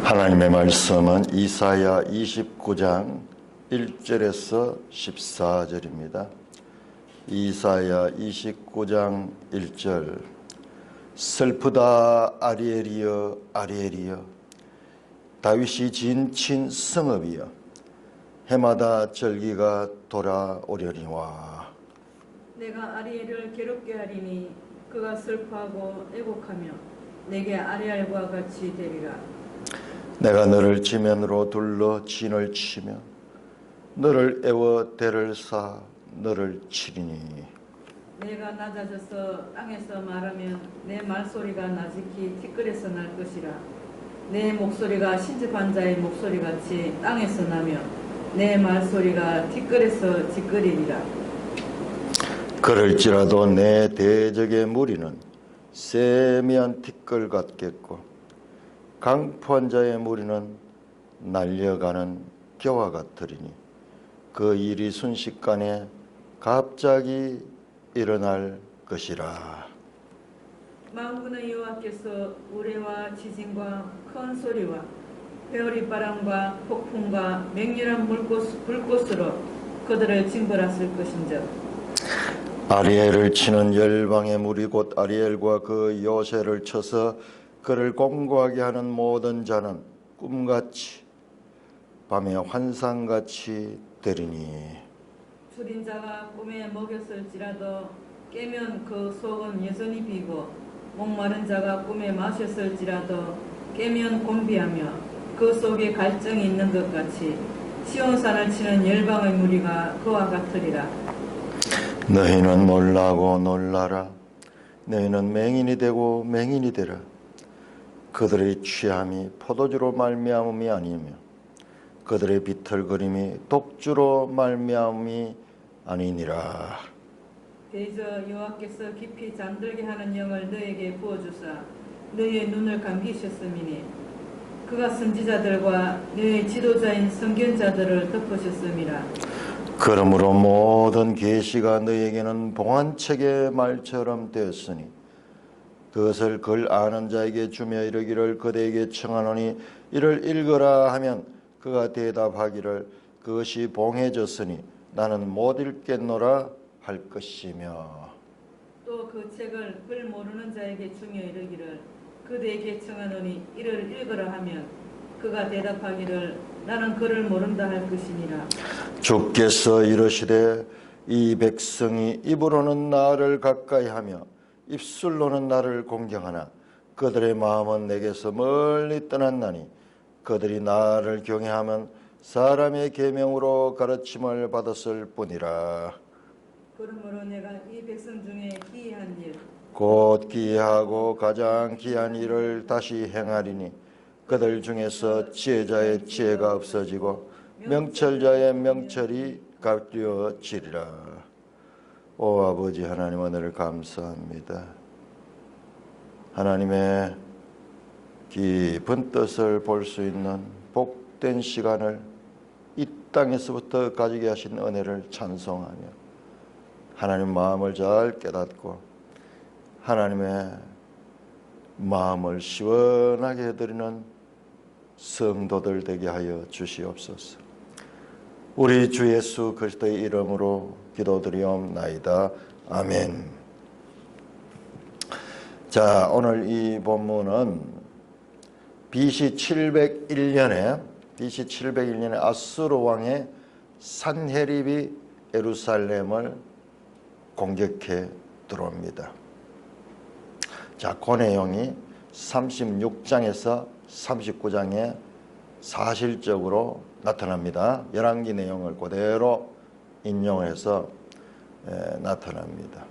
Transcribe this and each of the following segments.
하나님의 말씀은 이사야 29장 1절에서 14절입니다. 이사야 29장 1절. 슬프다 아리엘이여 아리엘이여, 다윗이 진친 성읍이여, 해마다 절기가 돌아오려니와. 내가 아리엘을 괴롭게 하리니 그가 슬퍼하고 애곡하며 내게 아리엘과 같이 되리라. 내가 너를 지면으로 둘러 진을 치며 너를 애워 대를 쌓아 너를 치리니. 내가 낮아져서 땅에서 말하면 내 말소리가 나직히 티끌에서 날 것이라. 내 목소리가 신접한 자의 목소리같이 땅에서 나며 내 말소리가 티끌에서 지끌이리라. 그럴지라도 내 대적의 무리는 세미한 티끌 같겠고 강포한 자의 무리는 날려가는 겨와 같으리니 그 일이 순식간에 갑자기 일어날 것이라. 만군의 여호와께서 우레와 지진과 큰 소리와 회오리바람과 폭풍과 맹렬한 불꽃으로 그들을 징벌하실 것인즉, 아리엘을 치는 열방의 무리 곧 아리엘과 그 요새를 쳐서 그를 공고하게 하는 모든 자는 꿈같이 밤에 환상같이 되리니. 줄인 자가 꿈에 먹였을지라도 깨면 그 속은 여전히 비고, 목마른 자가 꿈에 마셨을지라도 깨면 곤비하며 그 속에 갈증이 있는 것 같이 시온산을 치는 열방의 무리가 그와 같으리라. 너희는 놀라고 놀라라. 너희는 맹인이 되고 맹인이 되라. 그들의 취함이 포도주로 말미암음이 아니며 그들의 비틀거림이 독주로 말미암음이 아니니라. 대저 여호와께서 깊이 잠들게 하는 영을 너에게 부어주사 너희의 눈을 감기셨음이니 그가 선지자들과 너희의 지도자인 선견자들을 덮으셨음이라. 그러므로 모든 계시가 너희에게는 봉안책의 말처럼 되었으니 그것을 글 아는 자에게 주며 이르기를 그대에게 청하노니 이를 읽으라 하면 그가 대답하기를 그것이 봉해졌으니 나는 못 읽겠노라 할 것이며, 또 그 책을 글 모르는 자에게 주며 이르기를 그대에게 청하노니 이를 읽으라 하면 그가 대답하기를 나는 글을 모른다 할 것이니라. 주께서 이르시되 이 백성이 입으로는 나를 가까이하며 입술로는 나를 공경하나 그들의 마음은 내게서 멀리 떠났나니 그들이 나를 경외하면 사람의 계명으로 가르침을 받았을 뿐이라. 그러므로 내가 이 백성 중에 기이한 일 곧 기이하고 가장 귀한 일을 다시 행하리니 그들 중에서 지혜자의 지혜가 없어지고 명철자의 명철이 가려지리라. 오 아버지 하나님, 오늘을 감사합니다. 하나님의 깊은 뜻을 볼 수 있는 복된 시간을 이 땅에서부터 가지게 하신 은혜를 찬송하며 하나님 마음을 잘 깨닫고 하나님의 마음을 시원하게 해드리는 성도들 되게 하여 주시옵소서. 우리 주 예수 그리스도의 이름으로 기도드리옵나이다. 아멘. 자, 오늘 이 본문은 BC 701년에 아수르 왕의 산헤립이 예루살렘을 공격해 들어옵니다. 자, 그 내용이 36장에서 39장에 사실적으로 나타납니다. 열왕기 내용을 그대로 인용해서 나타납니다.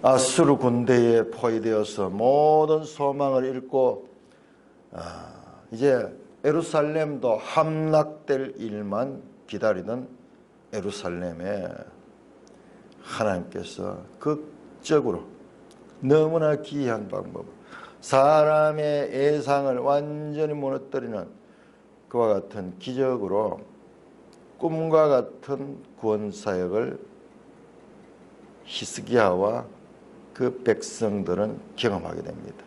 아수르 군대에 포위되어서 모든 소망을 잃고 이제 예루살렘도 함락될 일만 기다리던 예루살렘에 하나님께서 극적으로 너무나 기이한 방법, 사람의 예상을 완전히 무너뜨리는 그와 같은 기적으로 꿈과 같은 구원사역을 히스기야와 그 백성들은 경험하게 됩니다.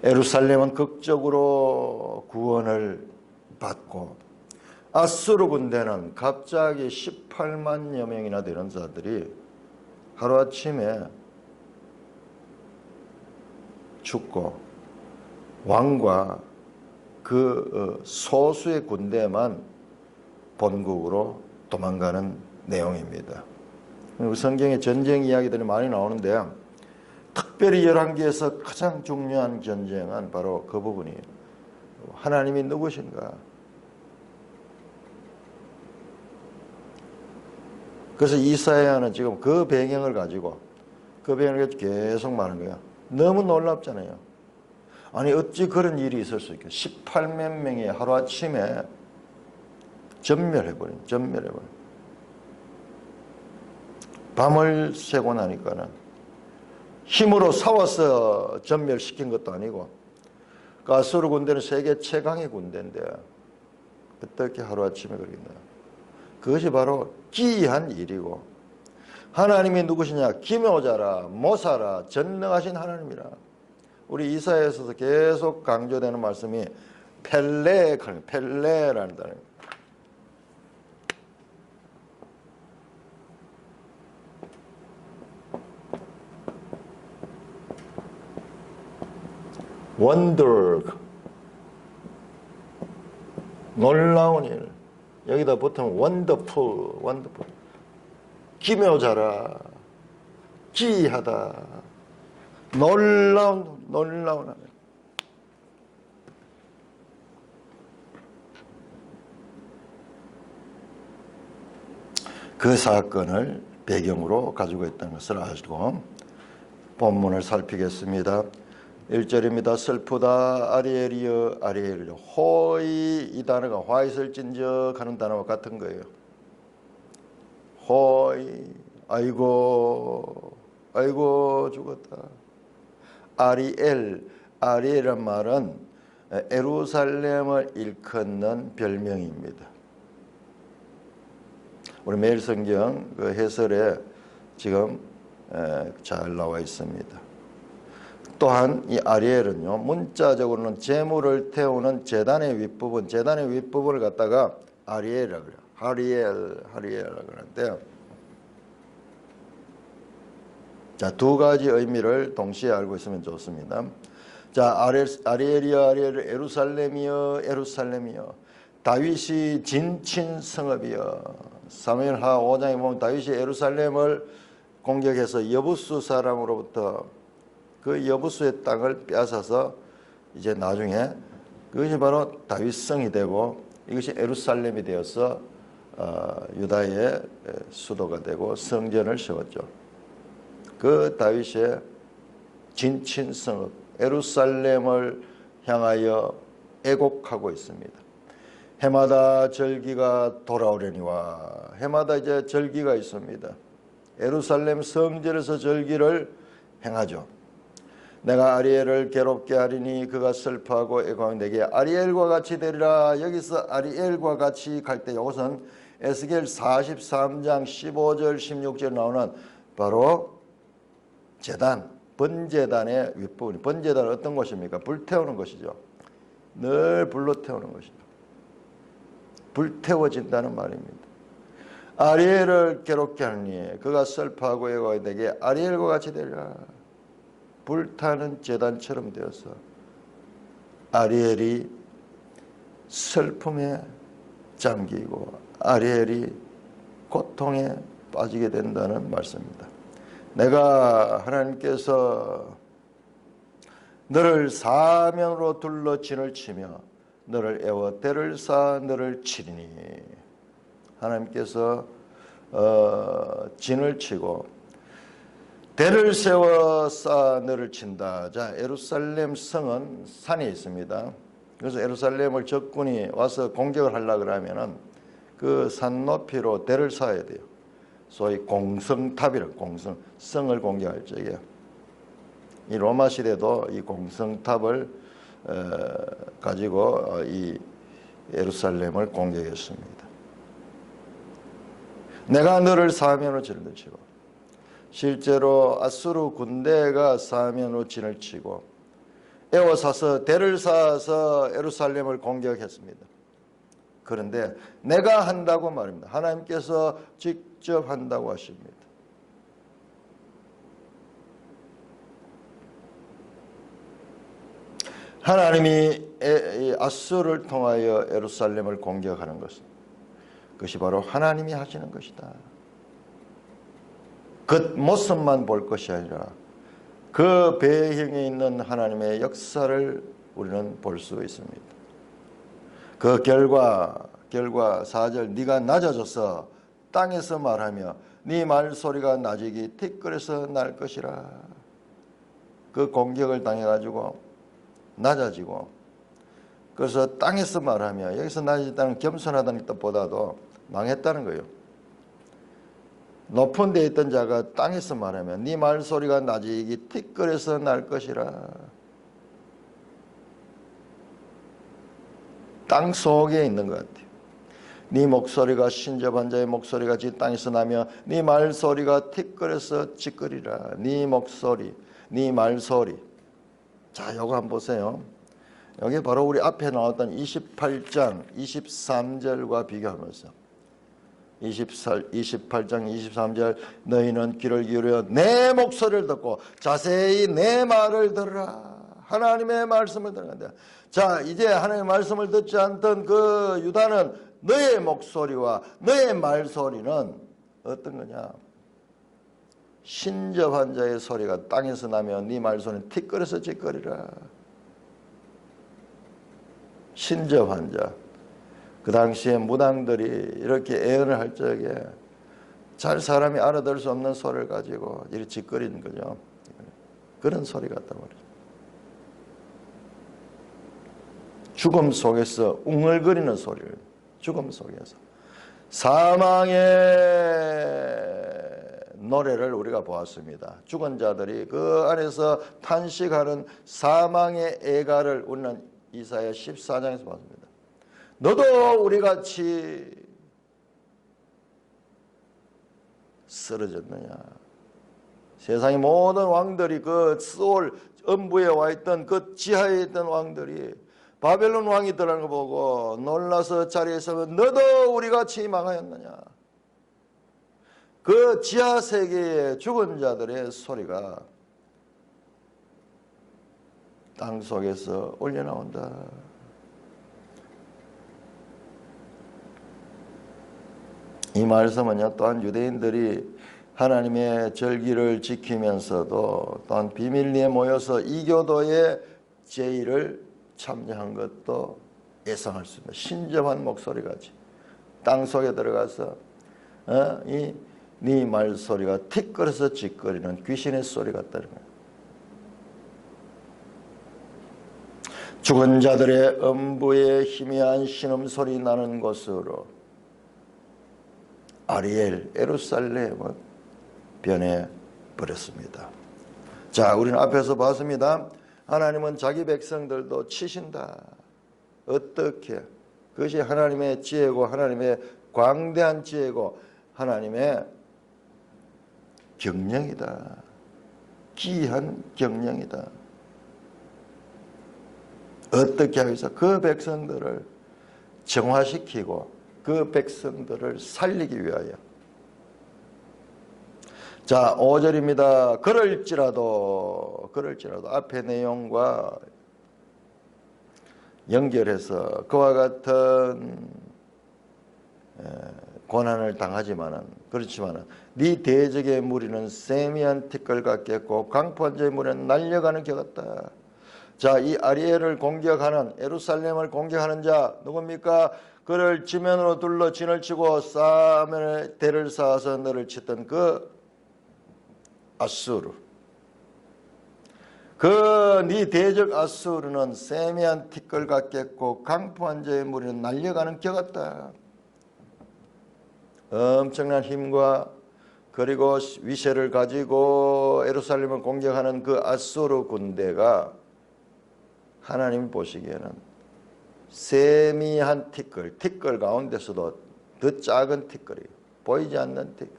예루살렘은 극적으로 구원을 받고 아수르 군대는 갑자기 18만여 명이나 되는 자들이 하루아침에 죽고 왕과 그 소수의 군대만 본국으로 도망가는 내용입니다. 성경에 전쟁 이야기들이 많이 나오는데 특별히 열왕기에서 가장 중요한 전쟁은 바로 그 부분이에요. 하나님이 누구신가? 그래서 이사야는 지금 그 배경을 가지고 계속 말하는 거야. 너무 놀랍잖아요. 아니 어찌 그런 일이 있을 수 있겠어요. 18만 명이 하루아침에 전멸해버린. 밤을 새고 나니까는 힘으로 싸워서 전멸시킨 것도 아니고 아수르 군대는 세계 최강의 군대인데 어떻게 하루아침에 그러겠나. 그것이 바로 기이한 일이고 하나님이 누구시냐? 기묘자라 모사라 전능하신 하나님이라. 우리 이사야에서 계속 강조되는 말씀이 펠레라는 단어입니다. 원더, 놀라운 일. 여기다 붙으면 원더풀. 기묘자라, 기이하다, 놀라운 하나님. 그 사건을 배경으로 가지고 있다는 것을 아시고 본문을 살피겠습니다. 1절입니다. 슬프다 아리엘이여 아리엘이여. 호이, 이 단어가 화 있을진저 하는 단어와 같은 거예요. 호이, 아이고 죽었다. 아리엘이란 말은 예루살렘을 일컫는 별명입니다. 우리 매일성경 그 해설에 지금 잘 나와 있습니다. 또한 이 아리엘은요, 문자적으로는 제물을 태우는 제단의 윗부분을 갖다가 아리엘이라고 그래요. 하리엘이라고 하는데요. 자, 두 가지 의미를 동시에 알고 있으면 좋습니다. 자, 아리엘이여 예루살렘이여 다윗이 진친 성읍이여. 사무엘하 5장에 보면 다윗이 예루살렘을 공격해서 여부수 사람으로부터 그 여부수의 땅을 빼앗아서 이제 나중에 그것이 바로 다윗성이 되고 이것이 예루살렘이 되어서 유다의 수도가 되고 성전을 세웠죠. 그 다윗의 진친성읍 예루살렘을 향하여 애곡하고 있습니다. 해마다 절기가 돌아오려니와. 해마다 이제 절기가 있습니다. 예루살렘 성전에서 절기를 행하죠. 내가 아리엘을 괴롭게 하리니 그가 슬퍼하고 애고하며 내게 아리엘과 같이 되리라. 여기서 아리엘과 같이 갈 때 이것은 에스겔 43장 15절 16절 나오는 바로 제단, 번제단의 윗부분. 번제단은 어떤 것입니까? 불태우는 것이죠. 늘 불로 태우는 것이죠. 불태워진다는 말입니다. 아리엘을 괴롭게 하니 그가 슬퍼하고 애고하여 내게 아리엘과 같이 되리라. 불타는 제단처럼 되어서 아리엘이 슬픔에 잠기고 아리엘이 고통에 빠지게 된다는 말씀입니다. 내가 하나님께서 너를 사면으로 둘러 진을 치며 너를 애워 대를 쌓아 너를 치리니. 하나님께서 진을 치고 대를 세워 쌓아 너를 친다. 자, 예루살렘 성은 산에 있습니다. 그래서 예루살렘을 적군이 와서 공격을 하려고 하면은 그 산 높이로 대를 쌓아야 돼요. 소위 공성탑이라고, 성을 공격할 적에. 이 로마 시대도 이 공성탑을 가지고 이 예루살렘을 공격했습니다. 내가 너를 사면으로 진을 치고, 실제로 아수르 군대가 사면으로 진을 치고 에워싸서 대를 쌓아서 예루살렘을 공격했습니다. 그런데 내가 한다고 말입니다. 하나님께서 직접 한다고 하십니다. 하나님이 아수르를 통하여 예루살렘을 공격하는 것은 그것이 바로 하나님이 하시는 것이다. 그 모습만 볼 것이 아니라 그 배경에 있는 하나님의 역사를 우리는 볼 수 있습니다. 그 결과 4절 네가 낮아져서 땅에서 말하며 네 말소리가 낮이기 티끌에서 날 것이라. 그 공격을 당해가지고 낮아지고, 그래서 땅에서 말하며, 여기서 낮아졌다는 겸손하다는 뜻보다도 망했다는 거예요. 높은 데에 있던 자가 땅에서 말하며 네 말소리가 낮이기 티끌에서 날 것이라. 땅 속에 있는 것 같아요. 네 목소리가 신접한 자의 목소리같이 땅에서 나며 네 말소리가 티끌에서 찌끄리라. 네 목소리, 네 말소리. 자, 요거 한번 보세요. 여기 바로 우리 앞에 나왔던 28장 23절과 비교하면서 28장 23절 너희는 귀를 기울여 내 목소리를 듣고 자세히 내 말을 들으라. 하나님의 말씀을 들어간다. 자, 이제 하나님의 말씀을 듣지 않던 그 유다는 너의 목소리와 너의 말소리는 어떤 거냐? 신접한 자의 소리가 땅에서 나면 네 말소리는 티끌에서 찌꺼리라. 신접한 자. 그 당시에 무당들이 이렇게 애언을 할 적에 잘 사람이 알아들을 수 없는 소리를 가지고 이렇게 찌꺼리는 거죠. 그런 소리 같단 말이죠. 죽음 속에서 웅얼거리는 소리를, 죽음 속에서 사망의 노래를 우리가 보았습니다. 죽은 자들이 그 안에서 탄식하는 사망의 애가를 우리는 이사야 14장에서 봤습니다. 너도 우리같이 쓰러졌느냐. 세상의 모든 왕들이 그 스올 음부에 와 있던 그 지하에 있던 왕들이 바벨론 왕이 들어가는 거 보고 놀라서 자리에서 너도 우리같이 망하였느냐. 그 지하 세계의 죽은 자들의 소리가 땅 속에서 올려나온다. 이 말씀은요, 또한 유대인들이 하나님의 절기를 지키면서도 또한 비밀리에 모여서 이교도의 제의를 참여한 것도 예상할 수 있습니다. 신접한 목소리같이 땅 속에 들어가서 네 말소리가 티끌에서 찌꺼리는 귀신의 소리 같다는 거예요. 죽은 자들의 음부에 희미한 신음소리 나는 곳으로 아리엘, 예루살렘은 변해버렸습니다. 자, 우리는 앞에서 봤습니다. 하나님은 자기 백성들도 치신다. 어떻게? 그것이 하나님의 지혜고 하나님의 광대한 지혜고 하나님의 경영이다. 기이한 경영이다. 어떻게 하면서 그 백성들을 정화시키고 그 백성들을 살리기 위하여. 자, 5절입니다. 그럴지라도 앞의 내용과 연결해서 그와 같은 고난을 당하지만은, 그렇지만은 네 대적의 무리는 세미한 티끌 같겠고 강포한 자의 무리는 날려가는 겨 같다. 자, 이 아리엘을 공격하는, 예루살렘을 공격하는 자 누굽니까? 그를 지면으로 둘러 진을 치고 싸면에 대를 쌓아서 너를 치던 그 아수르. 그 네 대적 아수르는 세미한 티끌 같겠고 강포한 자의 무리는 날려가는 겨 같다. 엄청난 힘과 그리고 위세를 가지고 예루살렘을 공격하는 그 아수르 군대가 하나님 보시기에는 세미한 티끌 가운데서도 더 작은 티끌이에요. 보이지 않는 티끌.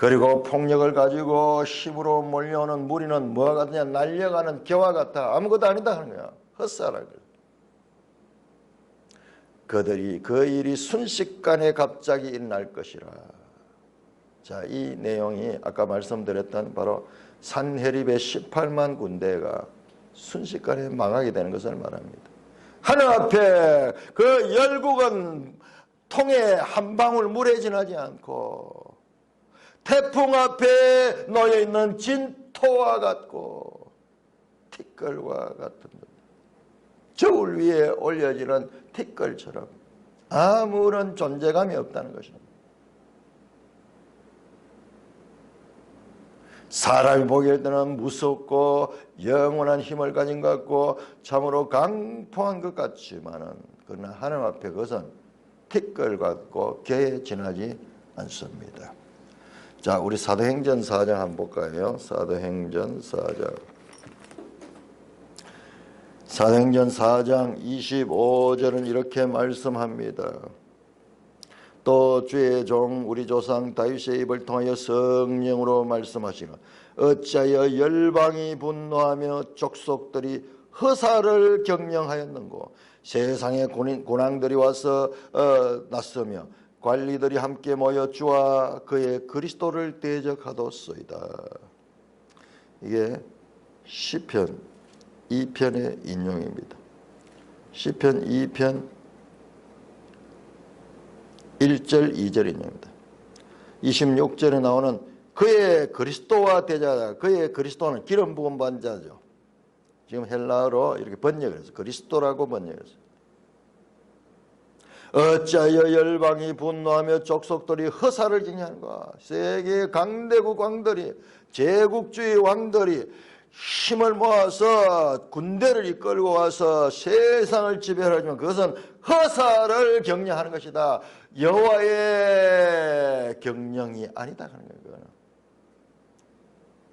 그리고 폭력을 가지고 힘으로 몰려오는 무리는 뭐가 같느냐? 날려가는 겨와 같아. 아무것도 아니다 하는 거야. 헛살아. 그들이 그 일이 순식간에 갑자기 일어날 것이라. 자, 이 내용이 아까 말씀드렸던 바로 산헤립의 18만 군대가 순식간에 망하게 되는 것을 말합니다. 하늘 앞에 그 열국은 통에 한 방울 물에 지나지 않고 태풍 앞에 놓여있는 진토와 같고 티끌과 같은 것, 저울 위에 올려지는 티끌처럼 아무런 존재감이 없다는 것입니다. 사람이 보기에 때는 무섭고 영원한 힘을 가진 것 같고 참으로 강포한 것 같지만은 그러나 하나님 앞에 그것은 티끌 같고 개에 지나지 않습니다. 자, 우리 사도행전 4장 한번 볼까요? 사도행전 4장. 사도행전 4장 25절은 이렇게 말씀합니다. 또 주의 종 우리 조상 다윗의 입을 통하여 성령으로 말씀하시나 어찌하여 열방이 분노하며 족속들이 허사를 경영하였는고 세상의 군왕들이 와서 났으며 관리들이 함께 모여 주와 그의 그리스도를 대적하도소이다. 이게 시편 2편의 인용입니다. 시편 2편 1절 2절 인용입니다. 26절에 나오는 그의 그리스도와 대자다. 그의 그리스도는 기름 부은 반자죠. 지금 헬라어로 이렇게 번역을 해서 그리스도라고 번역했어요. 어찌하여 열방이 분노하며 족속들이 허사를 경영하는가. 세계의 강대국 왕들이 제국주의 왕들이 힘을 모아서 군대를 이끌고 와서 세상을 지배하지만 그것은 허사를 경영하는 것이다. 여호와의 경영이 아니다 하는 거예요.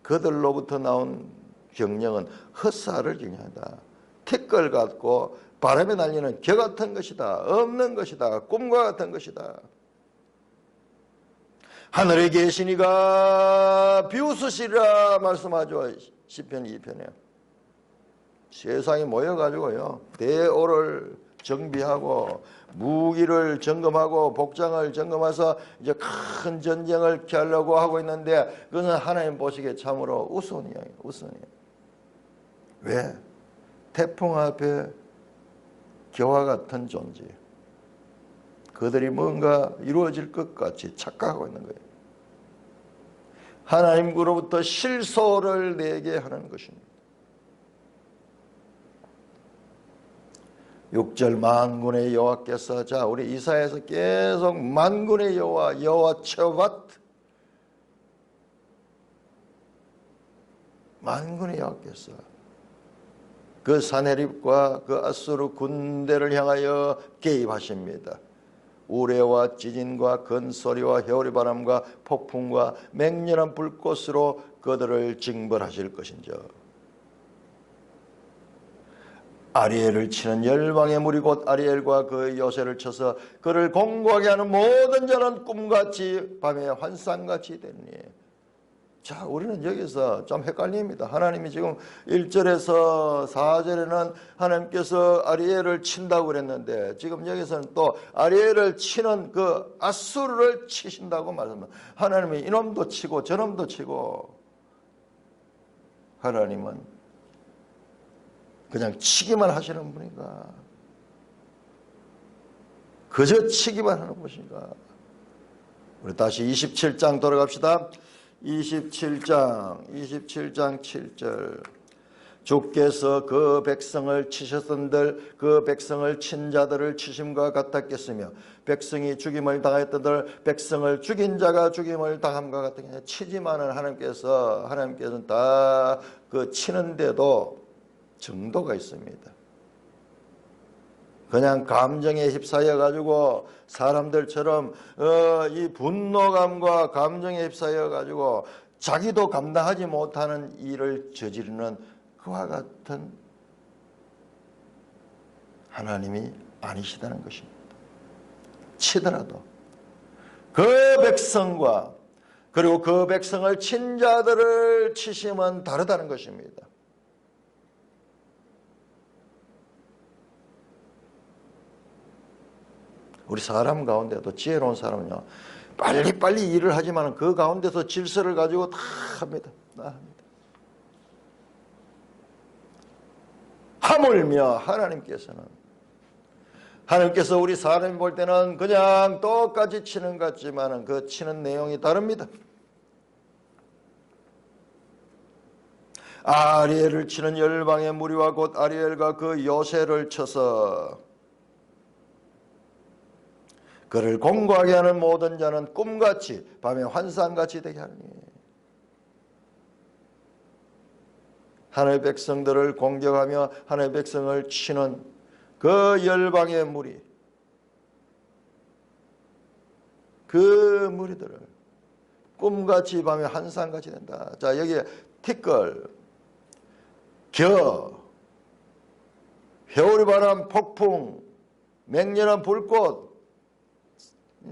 그들로부터 나온 경영은 허사를 경영한다. 티끌 같고 바람에 날리는 겨 같은 것이다. 없는 것이다. 꿈과 같은 것이다. 하늘에 계시니가 비웃으시리라 말씀하죠. 시편 2편에. 세상이 모여가지고요. 대오를 정비하고 무기를 점검하고 복장을 점검해서 이제 큰 전쟁을 피하려고 하고 있는데 그것은 하나님 보시기에 참으로 우스운이에요. 우스운이에요. 왜? 태풍 앞에 겨와 같은 존재. 그들이 뭔가 이루어질 것 같이 착각하고 있는 거예요. 하나님으로부터 실소를 내게 하는 것입니다. 6절 만군의 여호와께서, 자, 우리 이사야에서 계속 만군의 여호와 츠바옷, 만군의 여호와께서 그 산헤립과 그 아수르 군대를 향하여 개입하십니다. 우레와 지진과 건소리와 회오리바람과 폭풍과 맹렬한 불꽃으로 그들을 징벌하실 것인저. 아리엘을 치는 열방의 무리 곧 아리엘과 그 요새를 쳐서 그를 공고하게 하는 모든 자는 꿈같이 밤에 환상같이 되니. 자, 우리는 여기서 좀 헷갈립니다. 하나님이 지금 1절에서 4절에는 하나님께서 아리엘을 친다고 그랬는데 지금 여기서는 또 아리엘을 치는 그 아수르를 치신다고 말합니다. 하나님이 이놈도 치고 저놈도 치고, 하나님은 그냥 치기만 하시는 분인가? 그저 치기만 하는 분인가? 우리 다시 27장 돌아갑시다. 27장 7절. 주께서 그 백성을 치셨던들 그 백성을 친 자들을 치심과 같았겠으며 백성이 죽임을 당하였던들 백성을 죽인 자가 죽임을 당함과 같았겠으며. 치지만은 하나님께서는 다 그 치는데도 정도가 있습니다. 그냥 감정에 휩싸여 가지고 사람들처럼 이 분노감과 감정에 휩싸여 가지고 자기도 감당하지 못하는 일을 저지르는 그와 같은 하나님이 아니시다는 것입니다. 치더라도 그 백성과 그리고 그 백성을 친 자들을 치심은 다르다는 것입니다. 우리 사람 가운데도 지혜로운 사람은요, 빨리빨리 일을 하지만 그 가운데서 질서를 가지고 다 합니다. 하물며 하나님께서 우리 사람이 볼 때는 그냥 똑같이 치는 것 같지만 그 치는 내용이 다릅니다. 아리엘을 치는 열방의 무리와 곧 아리엘과 그 요새를 쳐서 그를 공고하게 하는 모든 자는 꿈같이 밤에 환상같이 되게 하니, 하나님의 백성들을 공격하며 하나님의 백성을 치는 그 열방의 무리, 그 무리들을 꿈같이 밤에 환상같이 된다. 자, 여기에 티끌, 겨, 회오리 바람, 폭풍, 맹렬한 불꽃,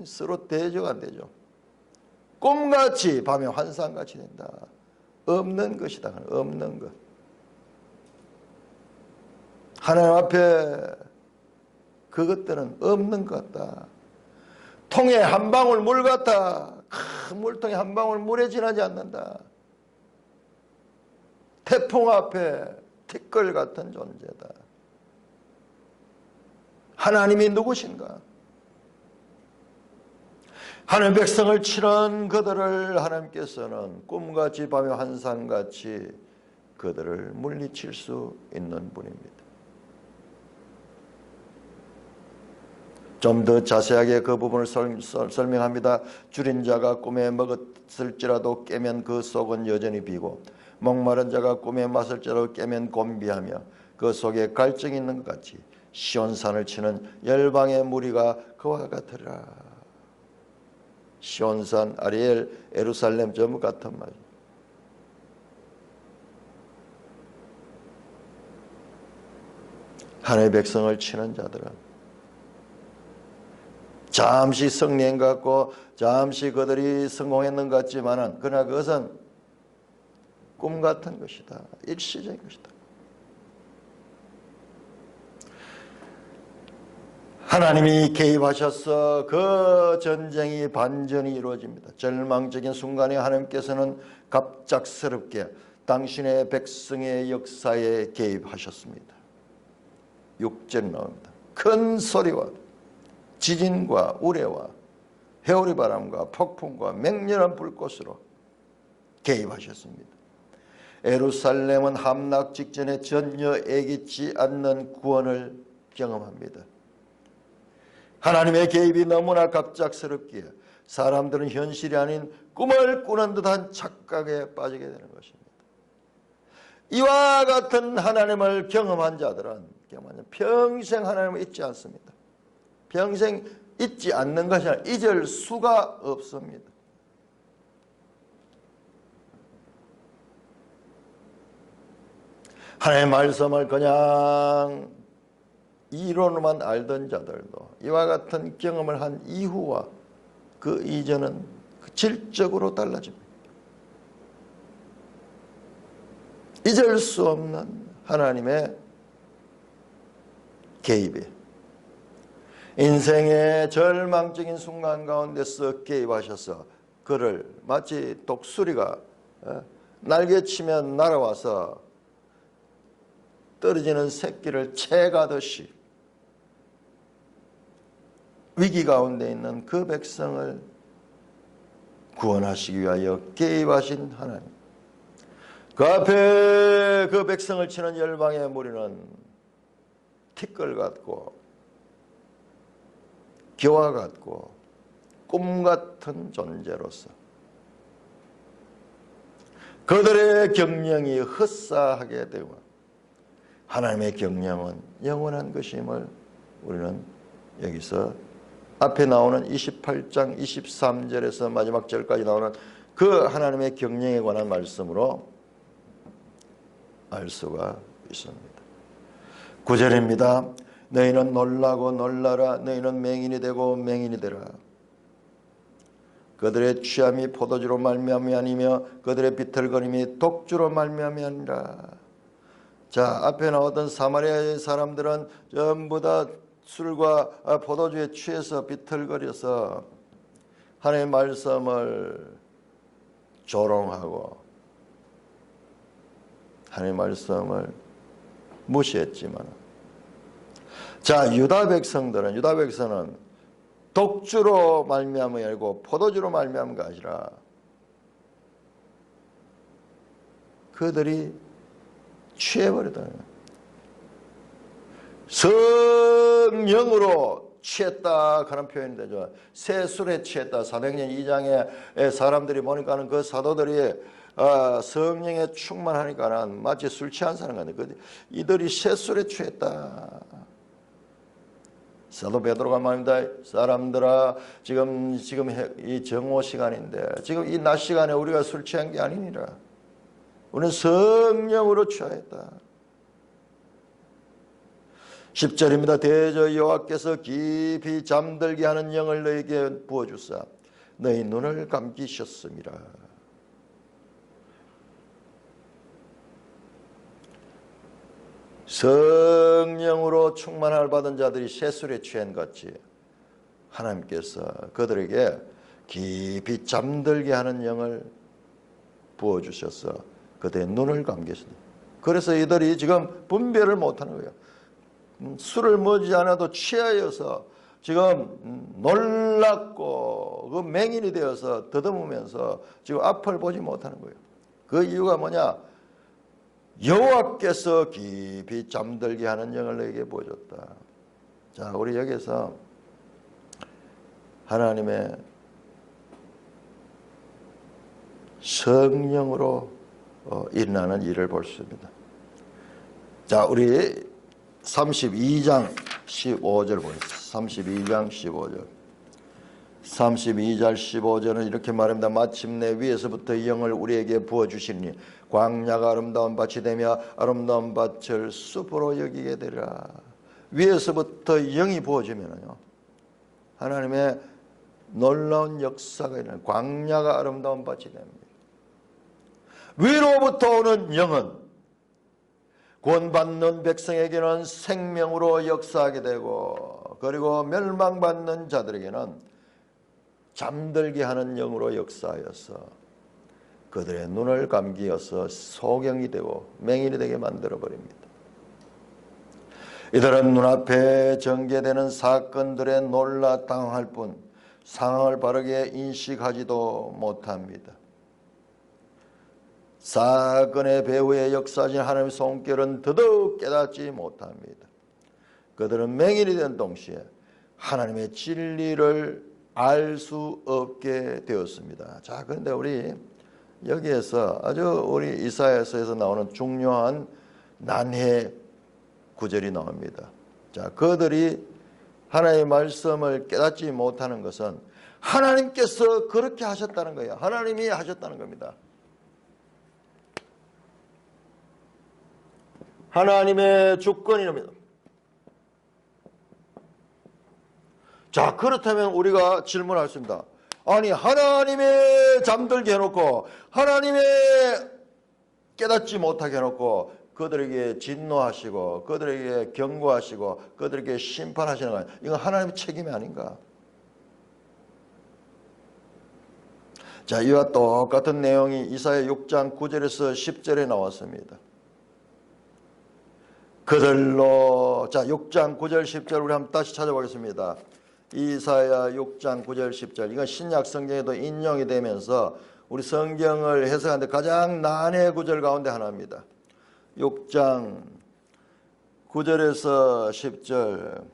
서로 대조가 안 되죠. 꿈같이 밤에 환상같이 된다. 없는 것이다. 없는 것. 하나님 앞에 그것들은 없는 것 같다. 통에 한 방울 물 같다. 큰 물통에 한 방울 물에 지나지 않는다. 태풍 앞에 티끌 같은 존재다. 하나님이 누구신가? 하나님 백성을 치는 그들을 하나님께서는 꿈같이 밤에 환상같이 그들을 물리칠 수 있는 분입니다. 좀 더 자세하게 그 부분을 설명합니다. 줄인 자가 꿈에 먹었을지라도 깨면 그 속은 여전히 비고, 목마른 자가 꿈에 마실지라도 깨면 곤비하며 그 속에 갈증이 있는 것 같이 시온산을 치는 열방의 무리가 그와 같으리라. 시온산, 아리엘, 예루살렘 전부 같은 말이에요. 하나님의 백성을 치는 자들은 잠시 승리한 것 같고 잠시 그들이 성공했는 것 같지만은 그러나 그것은 꿈 같은 것이다. 일시적인 것이다. 하나님이 개입하셔서 그 전쟁이 반전이 이루어집니다. 절망적인 순간에 하나님께서는 갑작스럽게 당신의 백성의 역사에 개입하셨습니다. 6절 나옵니다. 큰 소리와 지진과 우레와 회오리 바람과 폭풍과 맹렬한 불꽃으로 개입하셨습니다. 예루살렘은 함락 직전에 전혀 예기치 않는 구원을 경험합니다. 하나님의 개입이 너무나 갑작스럽기에 사람들은 현실이 아닌 꿈을 꾸는 듯한 착각에 빠지게 되는 것입니다. 이와 같은 하나님을 경험한 자들은 평생 하나님을 잊지 않습니다. 평생 잊지 않는 것이 아니라 잊을 수가 없습니다. 하나님의 말씀을 그냥 이론으로만 알던 자들도 이와 같은 경험을 한 이후와 그 이전은 질적으로 달라집니다. 잊을 수 없는 하나님의 개입이 인생의 절망적인 순간 가운데서 개입하셔서 그를 마치 독수리가 날개치면 날아와서 떨어지는 새끼를 채가듯이 위기 가운데 있는 그 백성을 구원하시기 위하여 개입하신 하나님. 그 앞에 그 백성을 치는 열방의 무리는 티끌 같고 기와 같고 꿈 같은 존재로서 그들의 경영이 헛사하게 되고 하나님의 경영은 영원한 것임을 우리는 여기서 앞에 나오는 28장 23절에서 마지막 절까지 나오는 그 하나님의 경영에 관한 말씀으로 알 수가 있습니다. 9절입니다. 너희는 놀라고 놀라라. 너희는 맹인이 되고 맹인이 되라. 그들의 취함이 포도주로 말미암이 아니며 그들의 비틀거림이 독주로 말미암이 아니라. 자, 앞에 나왔던 사마리아의 사람들은 전부 다 술과 포도주에 취해서 비틀거려서 하나님의 말씀을 조롱하고 하나님의 말씀을 무시했지만, 자, 유다 백성은 독주로 말미암이 아니고 포도주로 말미암은 것이 아니라 그들이 취해버렸다. 성령으로 취했다 하는 표현이 되죠. 새 술에 취했다. 사도행전 2장에 사람들이 보니까는 그 사도들이 성령에 충만하니까는 마치 술 취한 사람 같네. 이들이 새 술에 취했다. 사도 베드로가 말합니다. 사람들아, 지금 이 정오 시간인데, 지금 이 낮 시간에 우리가 술 취한 게 아니니라. 우리는 성령으로 취하였다. 10절입니다. 대저 여호와께서 깊이 잠들게 하는 영을 너에게 부어주사 너희 눈을 감기셨음이라. 성령으로 충만함을 받은 자들이 새술에 취한 같이 하나님께서 그들에게 깊이 잠들게 하는 영을 부어주셔서 그들의 눈을 감기셨습니다. 그래서 이들이 지금 분별을 못하는 거예요. 술을 먹지 않아도 취하여서 지금 놀랍고 그 맹인이 되어서 더듬으면서 지금 앞을 보지 못하는 거예요. 그 이유가 뭐냐? 여호와께서 깊이 잠들게 하는 영을 너에게 부어줬다. 자, 우리 여기서 하나님의 성령으로 일어나는 일을 볼 수 있습니다. 자, 우리 32장 15절 보겠습니다. 32장 15절. 32절 15절은 이렇게 말합니다. 마침내 위에서부터 영을 우리에게 부어주시니 광야가 아름다운 밭이 되며 아름다운 밭을 숲으로 여기게 되리라. 위에서부터 영이 부어지면요, 하나님의 놀라운 역사가 일어나는, 광야가 아름다운 밭이 됩니다. 위로부터 오는 영은 구원받는 백성에게는 생명으로 역사하게 되고, 그리고 멸망받는 자들에게는 잠들게 하는 영으로 역사하여서 그들의 눈을 감기어서 소경이 되고 맹인이 되게 만들어버립니다. 이들은 눈앞에 전개되는 사건들에 놀라 당황할 뿐 상황을 바르게 인식하지도 못합니다. 사건의 배후에 역사하신 하나님의 손길은 더더욱 깨닫지 못합니다. 그들은 맹인이 된 동시에 하나님의 진리를 알 수 없게 되었습니다. 자, 그런데 우리 여기에서 아주 우리 이사야서에서 나오는 중요한 난해 구절이 나옵니다. 자, 그들이 하나님의 말씀을 깨닫지 못하는 것은 하나님께서 그렇게 하셨다는 거예요. 하나님이 하셨다는 겁니다. 하나님의 주권이랍니다. 자, 그렇다면 우리가 질문할 수 있습니다. 아니, 하나님의 잠들게 해놓고 하나님의 깨닫지 못하게 해놓고 그들에게 진노하시고 그들에게 경고하시고 그들에게 심판하시는 거 아니에요? 이건 하나님의 책임이 아닌가? 자, 이와 똑같은 내용이 이사야 6장 9절에서 10절에 나왔습니다. 그들로, 자, 6장 9절 10절 우리 한번 다시 찾아보겠습니다. 이사야 6장 9절 10절, 이건 신약 성경에도 인용이 되면서 우리 성경을 해석하는데 가장 난해 구절 가운데 하나입니다. 6장 9절에서 10절,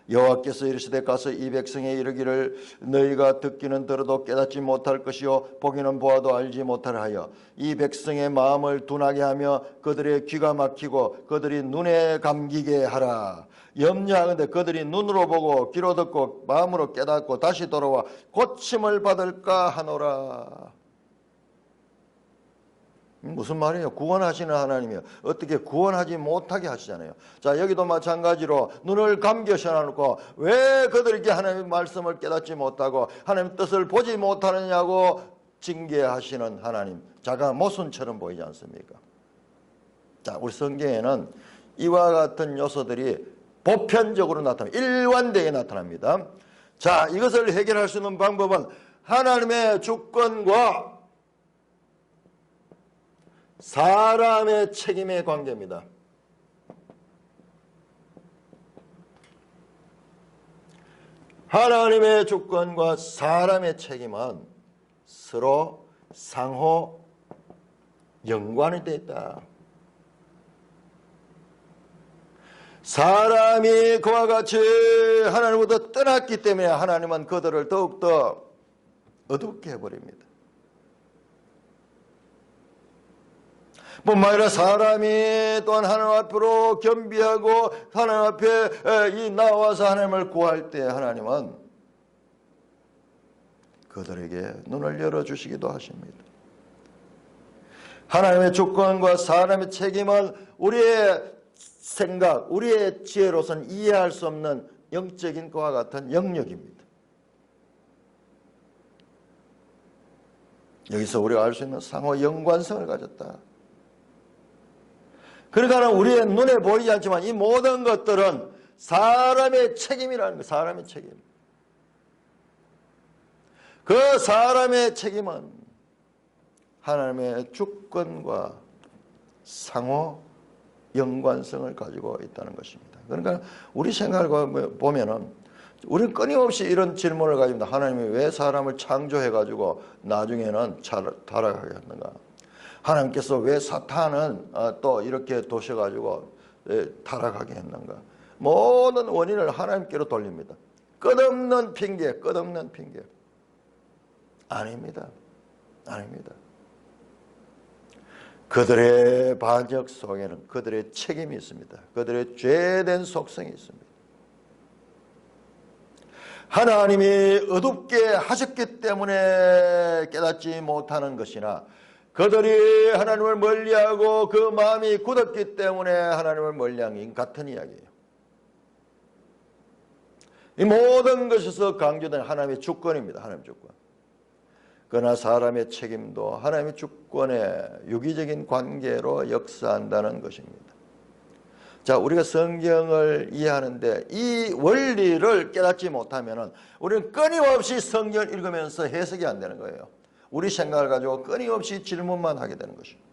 여호와께서 이르시되 가서 이 백성에 이르기를 너희가 듣기는 들어도 깨닫지 못할 것이요 보기는 보아도 알지 못하려 하여 이 백성의 마음을 둔하게 하며 그들의 귀가 막히고 그들이 눈에 감기게 하라. 염려하건대 그들이 눈으로 보고 귀로 듣고 마음으로 깨닫고 다시 돌아와 고침을 받을까 하노라. 무슨 말이에요? 구원하시는 하나님이요. 어떻게 구원하지 못하게 하시잖아요. 자, 여기도 마찬가지로 눈을 감겨셔놓고 왜 그들에게 하나님의 말씀을 깨닫지 못하고 하나님의 뜻을 보지 못하느냐고 징계하시는 하나님. 자가 모순처럼 보이지 않습니까? 자, 우리 성경에는 이와 같은 요소들이 보편적으로 나타납니다. 일관되게 나타납니다. 자, 이것을 해결할 수 있는 방법은 하나님의 주권과 사람의 책임의 관계입니다. 하나님의 주권과 사람의 책임은 서로 상호 연관이 되어 있다. 사람이 그와 같이 하나님으로부터 떠났기 때문에 하나님은 그들을 더욱더 어둡게 해버립니다. 뿐만 아니라 사람이 또한 하나님 앞으로 겸비하고 하나님 앞에 나와서 하나님을 구할 때 하나님은 그들에게 눈을 열어주시기도 하십니다. 하나님의 주권과 사람의 책임은 우리의 생각, 우리의 지혜로서는 이해할 수 없는 영적인 것과 같은 영역입니다. 여기서 우리가 알 수 있는 상호 연관성을 가졌다. 그러니까 우리의 눈에 보이지 않지만 이 모든 것들은 사람의 책임이라는 거예요. 사람의 책임. 그 사람의 책임은 하나님의 주권과 상호 연관성을 가지고 있다는 것입니다. 그러니까 우리 생각을 보면은 우리는 끊임없이 이런 질문을 가집니다. 하나님이 왜 사람을 창조해가지고 나중에는 타락하게 했는가? 하나님께서 왜 사탄은 또 이렇게 도셔가지고 타락하게 했는가? 모든 원인을 하나님께로 돌립니다. 끝없는 핑계, 끝없는 핑계. 아닙니다. 아닙니다. 그들의 반역 속에는 그들의 책임이 있습니다. 그들의 죄된 속성이 있습니다. 하나님이 어둡게 하셨기 때문에 깨닫지 못하는 것이나 그들이 하나님을 멀리하고 그 마음이 굳었기 때문에 하나님을 멀리한 것 같은 이야기예요. 이 모든 것에서 강조된 하나님의 주권입니다. 하나님의 주권. 그러나 사람의 책임도 하나님의 주권의 유기적인 관계로 역사한다는 것입니다. 자, 우리가 성경을 이해하는데 이 원리를 깨닫지 못하면 우리는 끊임없이 성경을 읽으면서 해석이 안 되는 거예요. 우리 생각을 가지고 끊임없이 질문만 하게 되는 것입니다.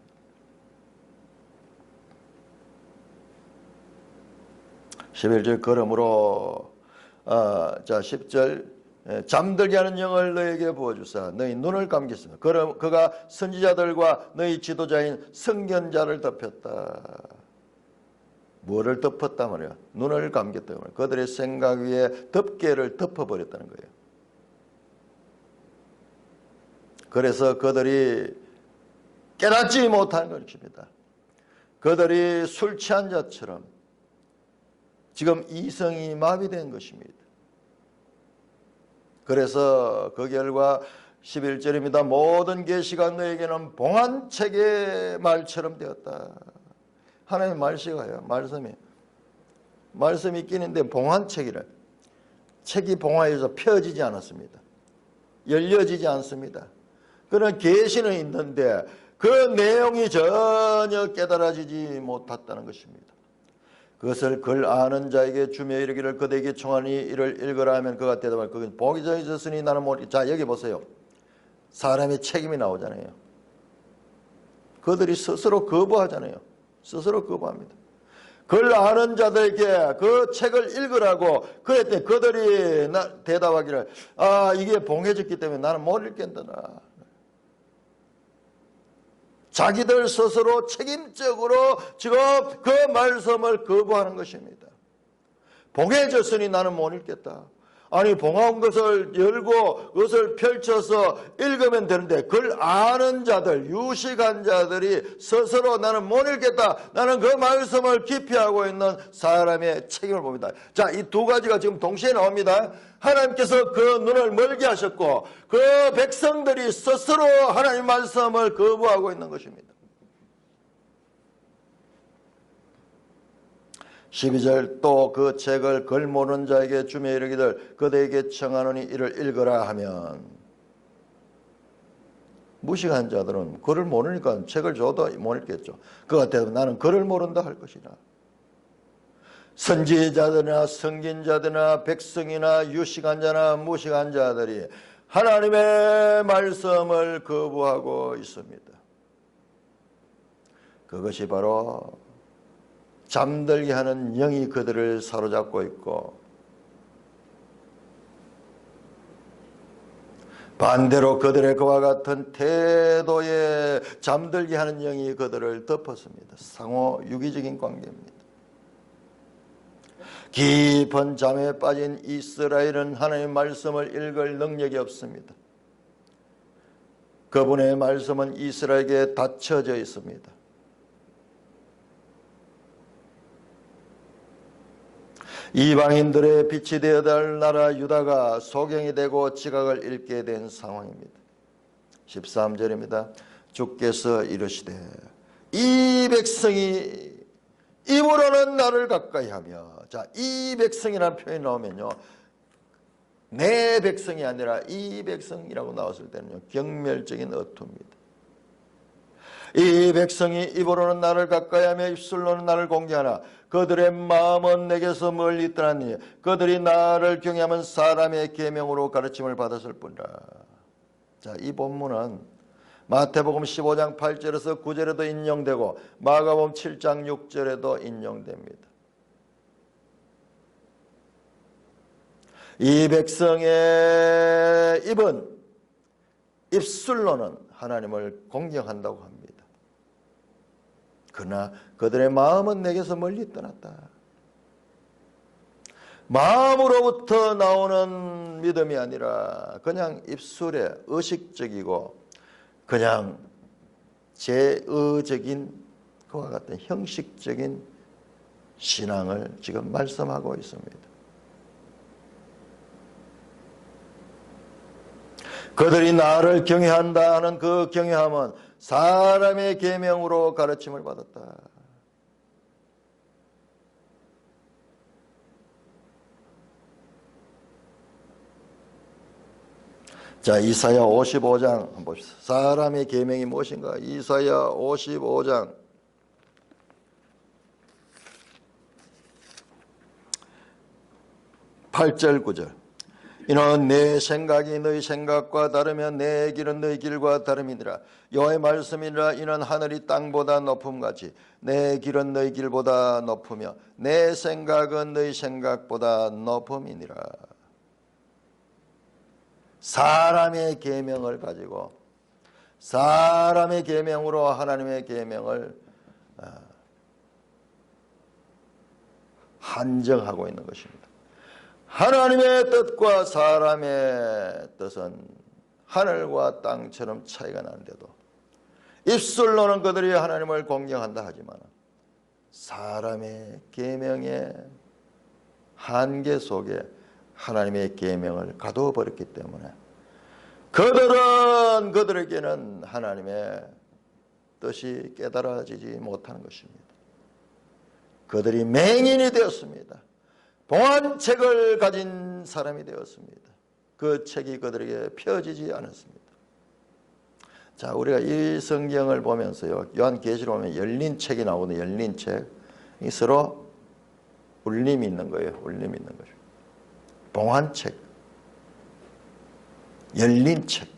11절 그러므로 자 10절 잠들게 하는 영을 너에게 부어주사 너희 눈을 감겼으며 그가 선지자들과 너희 지도자인 선견자를 덮였다. 뭐를 덮었다 말이야? 눈을 감겼다 말이야. 그들의 생각 위에 덮개를 덮어버렸다는 거예요. 그래서 그들이 깨닫지 못하는 것입니다. 그들이 술 취한 자처럼 지금 이성이 마비된 것입니다. 그래서 그 결과 11절입니다. 모든 계시가 너에게는 봉안책의 말처럼 되었다. 하나님의 말씀이에요. 말씀이 끼는데 봉안책이래. 책이 봉화해서 펴지지 않았습니다. 열려지지 않습니다. 그런 계시는 있는데 그 내용이 전혀 깨달아지지 못했다는 것입니다. 그것을 글 아는 자에게 주며 이르기를 그대에게 청하니 이를 읽으라 하면 그가 대답할 그건 복이 있었으니 나는 모르겠다. 자, 여기 보세요. 사람의 책임이 나오잖아요. 그들이 스스로 거부하잖아요. 스스로 거부합니다. 글 아는 자들에게 그 책을 읽으라고 그랬더니 그들이 대답하기를 이게 봉해졌기 때문에 나는 못 읽겠다. 자기들 스스로 책임적으로 지금 그 말씀을 거부하는 것입니다. 봉해졌으니 나는 못 읽겠다. 아니 봉한 것을 열고 그것을 펼쳐서 읽으면 되는데 그걸 아는 자들, 유식한 자들이 스스로 나는 못 읽겠다. 나는 그 말씀을 기피하고 있는 사람의 책임을 봅니다. 자, 이 두 가지가 지금 동시에 나옵니다. 하나님께서 그 눈을 멀게 하셨고 그 백성들이 스스로 하나님 말씀을 거부하고 있는 것입니다. 12절 또 그 책을 글 모르는 자에게 주며 이르기를 그대에게 청하노니 이를 읽으라 하면 무식한 자들은 글을 모르니까 책을 줘도 못 읽겠죠. 그가 대답 나는 글을 모른다 할 것이라. 선지자들이나 성gin자들이나 백성이나 유식한 자나 무식한 자들이 하나님의 말씀을 거부하고 있습니다. 그것이 바로 잠들게 하는 영이 그들을 사로잡고 있고 반대로 그들의 그와 같은 태도에 잠들게 하는 영이 그들을 덮었습니다. 상호 유기적인 관계입니다. 깊은 잠에 빠진 이스라엘은 하나님의 말씀을 읽을 능력이 없습니다. 그분의 말씀은 이스라엘에게 닫혀져 있습니다. 이방인들의 빛이 되어야 할 나라 유다가 소경이 되고 지각을 잃게 된 상황입니다. 13절입니다. 주께서 이르시되 이 백성이 입으로는 나를 가까이하며, 자, 이 백성이라는 표현이 나오면요, 내 백성이 아니라 이 백성이라고 나왔을 때는요, 경멸적인 어투입니다. 이 백성이 입으로는 나를 가까이하며 입술로는 나를 공개하나 그들의 마음은 내게서 멀리 떠나니 그들이 나를 경외하면 사람의 계명으로 가르침을 받았을 뿐이라. 자, 이 본문은 마태복음 15장 8절에서 9절에도 인용되고 마가복음 7장 6절에도 인용됩니다. 이 백성의 입은 입술로는 하나님을 공경한다고 합니다. 그러나 그들의 마음은 내게서 멀리 떠났다. 마음으로부터 나오는 믿음이 아니라 그냥 입술에 의식적이고 그냥 제의적인 그와 같은 형식적인 신앙을 지금 말씀하고 있습니다. 그들이 나를 경외한다 하는 그 경외함은 사람의 계명으로 가르침을 받았다. 자, 이사야 55장 한번 봅시다. 사람의 계명이 무엇인가? 이사야 55장 8절 9절. 이는 내 생각이 너희 생각과 다르며 내 길은 너희 길과 다름이니라. 여호와의 말씀이니라. 이는 하늘이 땅보다 높음같이 내 길은 너희 길보다 높으며 내 생각은 너희 생각보다 높음이니라. 사람의 계명을 가지고 사람의 계명으로 하나님의 계명을 한정하고 있는 것입니다. 하나님의 뜻과 사람의 뜻은 하늘과 땅처럼 차이가 나는데도 입술로는 그들이 하나님을 공경한다 하지만 사람의 계명의 한계 속에 하나님의 계명을 가두어 버렸기 때문에 그들에게는 하나님의 뜻이 깨달아지지 못하는 것입니다. 그들이 맹인이 되었습니다. 봉안책을 가진 사람이 되었습니다. 그 책이 그들에게 펴지지 않았습니다. 자, 우리가 이 성경을 보면서요, 요한계시록 보면 열린 책이 나오거든요. 열린 책. 이 서로 울림이 있는 거예요. 울림이 있는 거죠. 봉안책, 열린 책.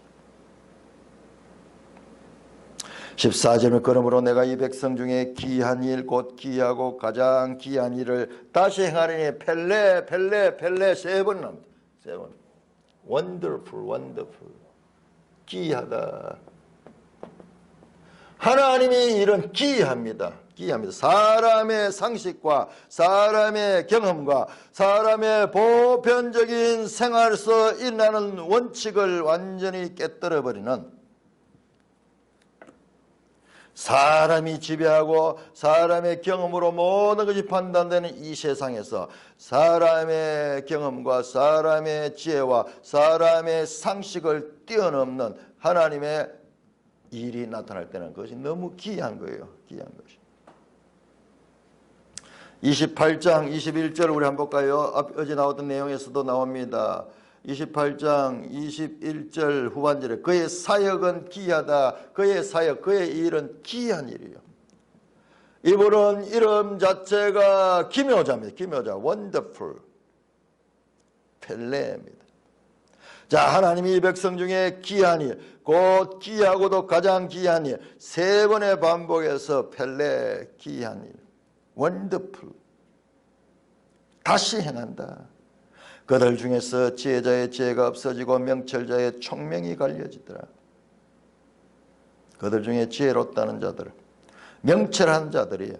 14절은 그러므로 내가 이 백성 중에 귀한 일 곧 귀하고 가장 귀한 일을 다시 행하리니 펠레 세 번 나옵니다. 세 번. wonderful 귀하다. 하나님의 일은 귀합니다. 귀합니다. 사람의 상식과 사람의 경험과 사람의 보편적인 생활에서 일어나는 원칙을 완전히 깨뜨려버리는 사람이 지배하고 사람의 경험으로 모든 것이 판단되는 이 세상에서 사람의 경험과 사람의 지혜와 사람의 상식을 뛰어넘는 하나님의 일이 나타날 때는 그것이 너무 귀한 거예요. 귀한 것이. 28장 21절 우리 한번 볼까요? 어제 나왔던 내용에서도 나옵니다. 28장 21절 후반절에 그의 사역은 기이하다. 그의 사역, 그의 일은 기이한 일이에요. 이분은 이름 자체가 기묘자입니다. 기묘자, 원더풀, 펠레입니다. 자, 하나님이 이 백성 중에 기이한 일, 곧 기이하고도 가장 기이한 일, 세 번의 반복해서 펠레, 기이한 일, 원더풀, 다시 행한다. 그들 중에서 지혜자의 지혜가 없어지고 명철자의 총명이 갈려지더라. 그들 중에 지혜롭다는 자들, 명철한 자들이에요.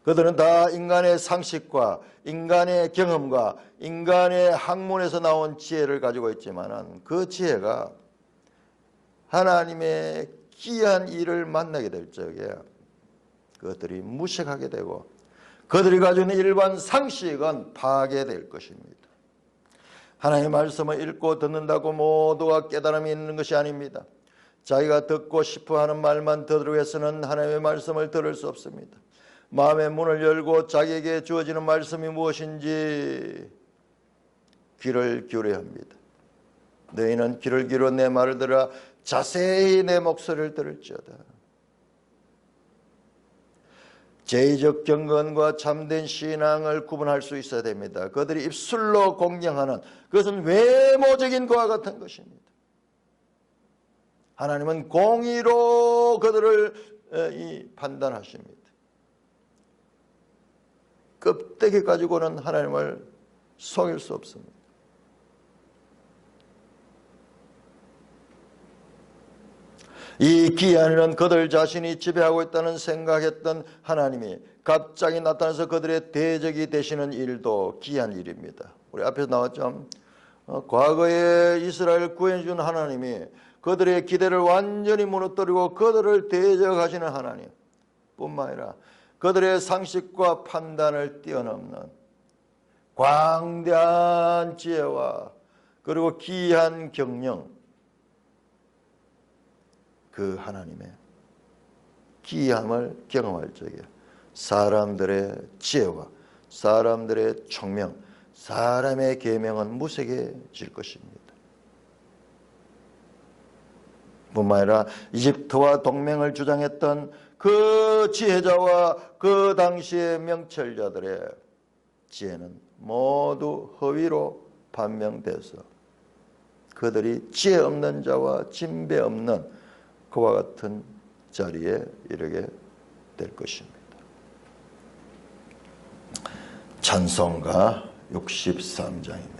그들은 다 인간의 상식과 인간의 경험과 인간의 학문에서 나온 지혜를 가지고 있지만 그 지혜가 하나님의 기이한 일을 만나게 될 적에 그것들이 무식하게 되고 그들이 가지고 있는 일반 상식은 파괴될 것입니다. 하나님의 말씀을 읽고 듣는다고 모두가 깨달음이 있는 것이 아닙니다. 자기가 듣고 싶어하는 말만 들으려고 해서는 하나님의 말씀을 들을 수 없습니다. 마음의 문을 열고 자기에게 주어지는 말씀이 무엇인지 귀를 기울여야 합니다. 너희는 귀를 기울여 내 말을 들으라. 자세히 내 목소리를 들을지어다. 제의적 경건과 참된 신앙을 구분할 수 있어야 됩니다. 그들이 입술로 공경하는 그것은 외모적인 것과 같은 것입니다. 하나님은 공의로 그들을 판단하십니다. 껍데기 가지고는 하나님을 속일 수 없습니다. 이 기이한 일은 그들 자신이 지배하고 있다는 생각했던 하나님이 갑자기 나타나서 그들의 대적이 되시는 일도 기이한 일입니다. 우리 앞에서 나왔죠. 과거에 이스라엘 구해준 하나님이 그들의 기대를 완전히 무너뜨리고 그들을 대적하시는 하나님 뿐만 아니라 그들의 상식과 판단을 뛰어넘는 광대한 지혜와 그리고 기이한 경영, 그 하나님의 기이함을 경험할 적에 사람들의 지혜와 사람들의 총명, 사람의 계명은 무색해질 것입니다. 뿐만 아니라 이집트와 동맹을 주장했던 그 지혜자와 그 당시의 명철자들의 지혜는 모두 허위로 판명돼서 그들이 지혜 없는 자와 진배 없는 그와 같은 자리에 이르게 될 것입니다. 찬송가 63장입니다.